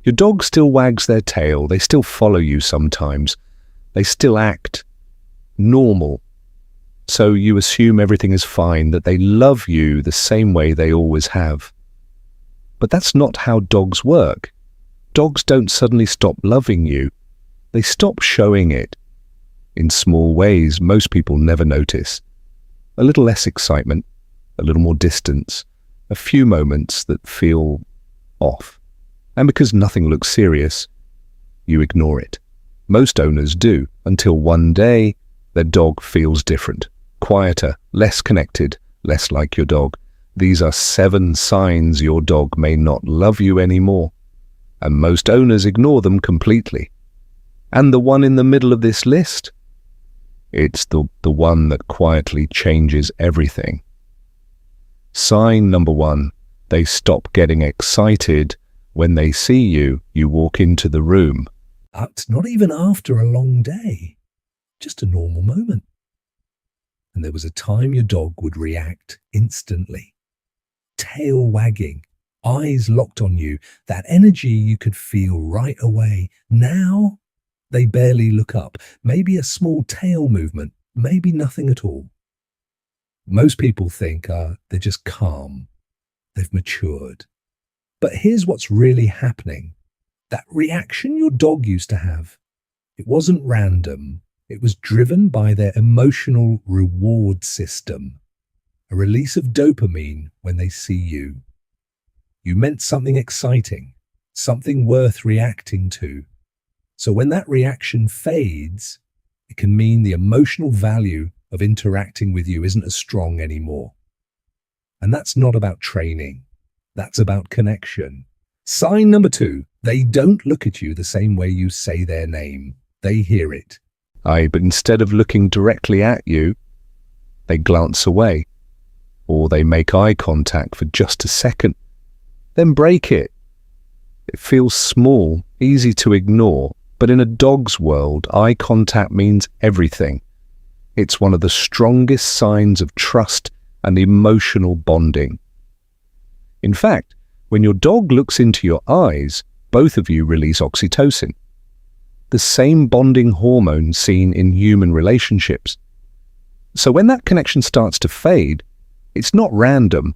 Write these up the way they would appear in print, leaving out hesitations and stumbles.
Your dog still wags their tail, they still follow you sometimes, they still act normal. So you assume everything is fine, that they love you the same way they always have. But that's not how dogs work. Dogs don't suddenly stop loving you. They stop showing it. In small ways most people never notice. A little less excitement, a little more distance, a few moments that feel off. And because nothing looks serious, you ignore it. Most owners do, until one day their dog feels different, quieter, less connected, less like your dog. These are 7 signs your dog may not love you anymore, and most owners ignore them completely. And the one in the middle of this list? It's the one that quietly changes everything. Sign number 1, they stop getting excited when they see you walk into the room. But not even after a long day, just a normal moment. And there was a time your dog would react instantly. Tail wagging, eyes locked on you, that energy you could feel right away. Now, they barely look up, maybe a small tail movement, maybe nothing at all. Most people think they're just calm, they've matured. But here's what's really happening. That reaction your dog used to have, it wasn't random. It was driven by their emotional reward system, a release of dopamine when they see you. You meant something exciting, something worth reacting to. So when that reaction fades, it can mean the emotional value of interacting with you isn't as strong anymore. And that's not about training. That's about connection. Sign number 2, they don't look at you the same way you say their name. They hear it. But instead of looking directly at you, they glance away, or they make eye contact for just a second, then break it. It feels small, easy to ignore, but in a dog's world, eye contact means everything. It's one of the strongest signs of trust and emotional bonding. In fact, when your dog looks into your eyes, both of you release oxytocin, the same bonding hormone seen in human relationships. So when that connection starts to fade, it's not random.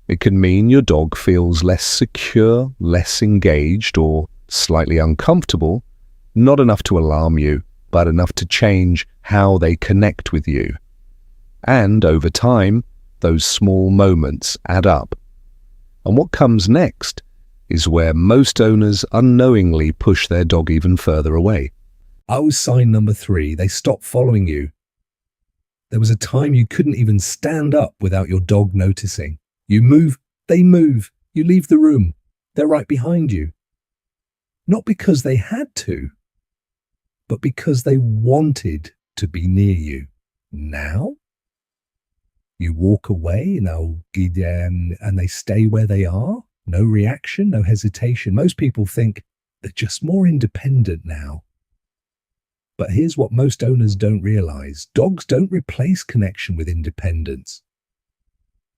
It can mean your dog feels less secure, less engaged, or slightly uncomfortable, not enough to alarm you, but enough to change how they connect with you. And over time, those small moments add up. And what comes next is where most owners unknowingly push their dog even further away. Sign number 3, they stop following you. There was a time you couldn't even stand up without your dog noticing. You move, they move, you leave the room, they're right behind you. Not because they had to, but because they wanted to be near you. Now, you walk away, and they stay where they are. No reaction, no hesitation. Most people think they're just more independent now. But here's what most owners don't realize. Dogs don't replace connection with independence.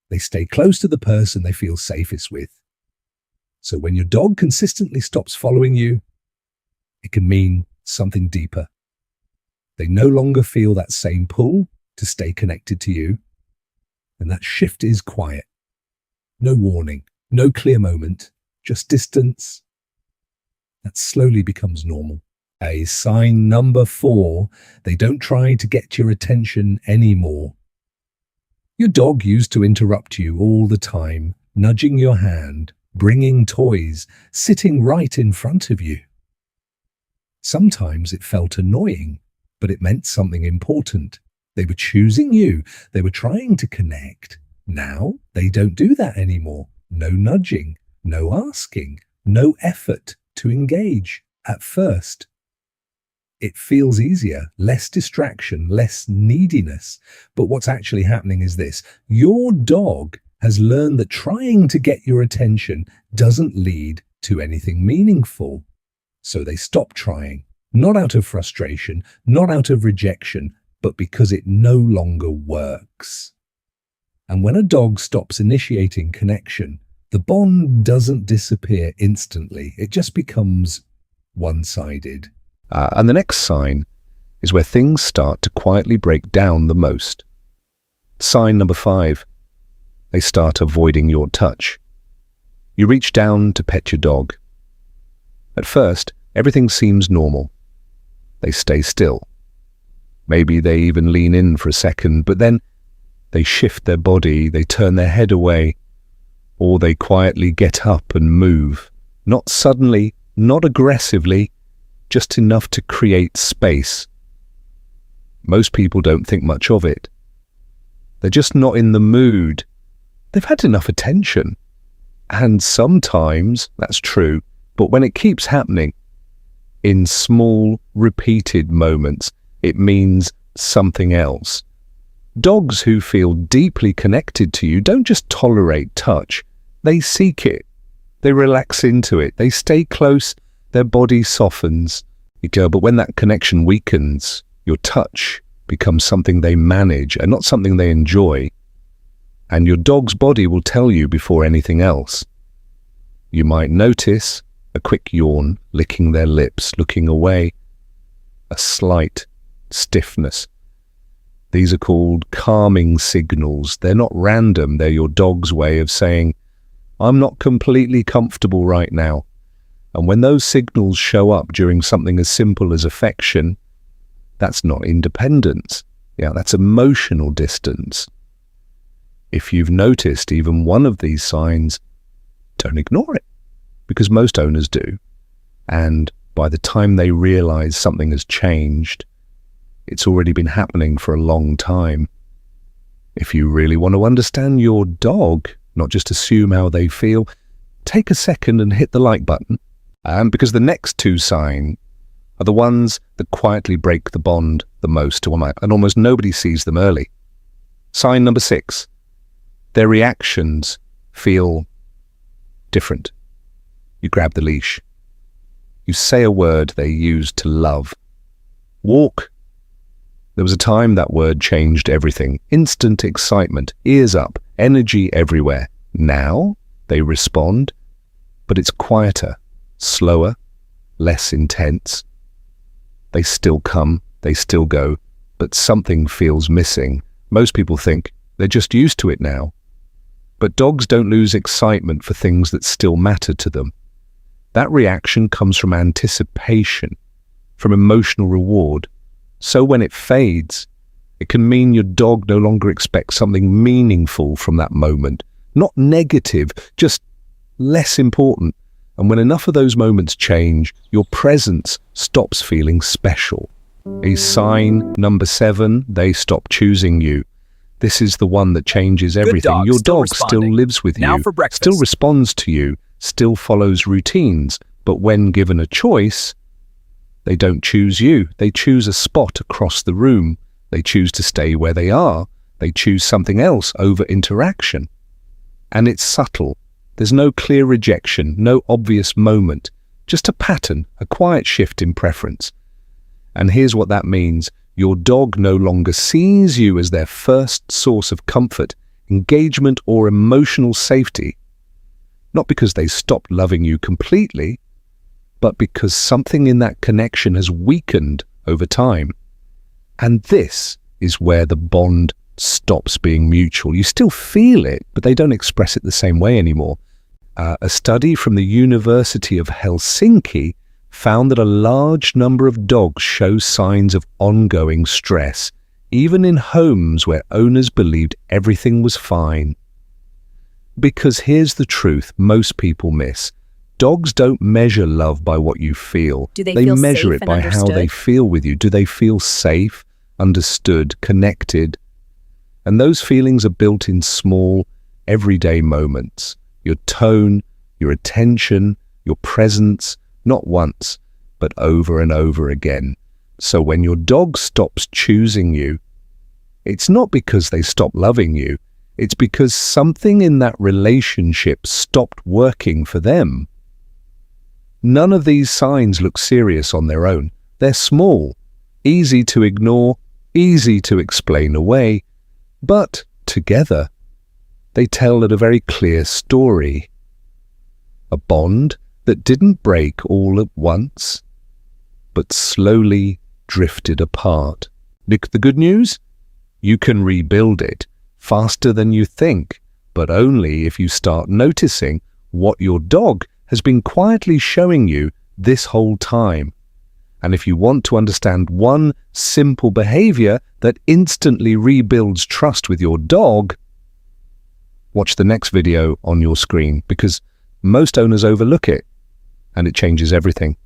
They stay close to the person they feel safest with. So when your dog consistently stops following you, it can mean something deeper. They no longer feel that same pull to stay connected to you. And that shift is quiet. No warning, no clear moment, just distance. That slowly becomes normal. Sign number 4, they don't try to get your attention anymore. Your dog used to interrupt you all the time, nudging your hand, bringing toys, sitting right in front of you. Sometimes it felt annoying, but it meant something important. They were choosing you. They were trying to connect. Now they don't do that anymore. No nudging, no asking, no effort to engage at first. It feels easier, less distraction, less neediness. But what's actually happening is this. Your dog has learned that trying to get your attention doesn't lead to anything meaningful. So they stop trying, not out of frustration, not out of rejection, but because it no longer works. And when a dog stops initiating connection, The bond doesn't disappear instantly. It just becomes one-sided. And the next sign is where things start to quietly break down the most. Sign number 5. They start avoiding your touch. You reach down to pet your dog. At first, everything seems normal. They stay still. Maybe they even lean in for a second, but then they shift their body, they turn their head away, or they quietly get up and move. Not suddenly, not aggressively, just enough to create space. Most people don't think much of it. They're just not in the mood. They've had enough attention. And sometimes that's true, but when it keeps happening, in small, repeated moments, it means something else. Dogs who feel deeply connected to you don't just tolerate touch, they seek it. They relax into it. They stay close, their body softens. But when that connection weakens, your touch becomes something they manage and not something they enjoy. And your dog's body will tell you before anything else. You might notice a quick yawn, licking their lips, looking away, a slight stiffness. These are called calming signals. They're not random. They're your dog's way of saying, I'm not completely comfortable right now. And when those signals show up during something as simple as affection, that's not independence. That's emotional distance. If you've noticed even one of these signs, don't ignore it, because most owners do. And by the time they realize something has changed, it's already been happening for a long time. If you really want to understand your dog, not just assume how they feel, take a second and hit the like button. Because the next 2 signs are the ones that quietly break the bond the most to and almost nobody sees them early. Sign number 6. Their reactions feel different. You grab the leash. You say a word they used to love. Walk. There was a time that word changed everything. Instant excitement, ears up, energy everywhere. Now they respond, but it's quieter, slower, less intense. They still come, they still go, but something feels missing. Most people think they're just used to it now. But dogs don't lose excitement for things that still matter to them. That reaction comes from anticipation, from emotional reward. So when it fades, it can mean your dog no longer expects something meaningful from that moment. Not negative, just less important. And when enough of those moments change, your presence stops feeling special. A sign number 7, they stop choosing you. This is the one that changes everything. Your dog still lives with you, still responds to you, still follows routines. But when given a choice, they don't choose you. They choose a spot across the room. They choose to stay where they are. They choose something else over interaction. And it's subtle. There's no clear rejection, no obvious moment, just a pattern, a quiet shift in preference. And here's what that means. Your dog no longer sees you as their first source of comfort, engagement, or emotional safety. Not because they stopped loving you completely, but because something in that connection has weakened over time. And this is where the bond stops being mutual. You still feel it, but they don't express it the same way anymore. A study from the University of Helsinki found that a large number of dogs show signs of ongoing stress, even in homes where owners believed everything was fine. Because here's the truth most people miss. Dogs don't measure love by what you feel. They measure it by how they feel with you. Do they feel safe, understood, connected? And those feelings are built in small, everyday moments. Your tone, your attention, your presence, not once, but over and over again. So when your dog stops choosing you, it's not because they stop loving you. It's because something in that relationship stopped working for them. None of these signs look serious on their own. They're small, easy to ignore, easy to explain away, but together, they tell a very clear story. A bond that didn't break all at once, but slowly drifted apart. Nick, the good news? You can rebuild it faster than you think, but only if you start noticing what your dog has been quietly showing you this whole time. And if you want to understand one simple behavior that instantly rebuilds trust with your dog, watch the next video on your screen, because most owners overlook it, and it changes everything.